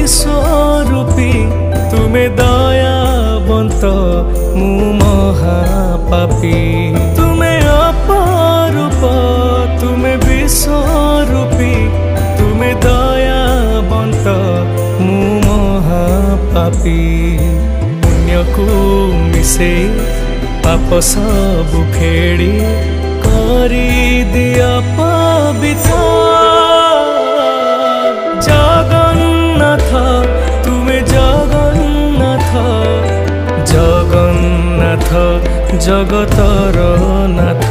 विश्वरूपी तुमे दयावंत मु महापापी तुमे अपरूप तुमे विश्वरूपी तुमे दयावंत मु महापापी पुण्य को मिसे पाप सब खेड़ी करी दिया पवित्र जगन्नाथ तुमे जगन्नाथ जगन्नाथ जगतर नाथ।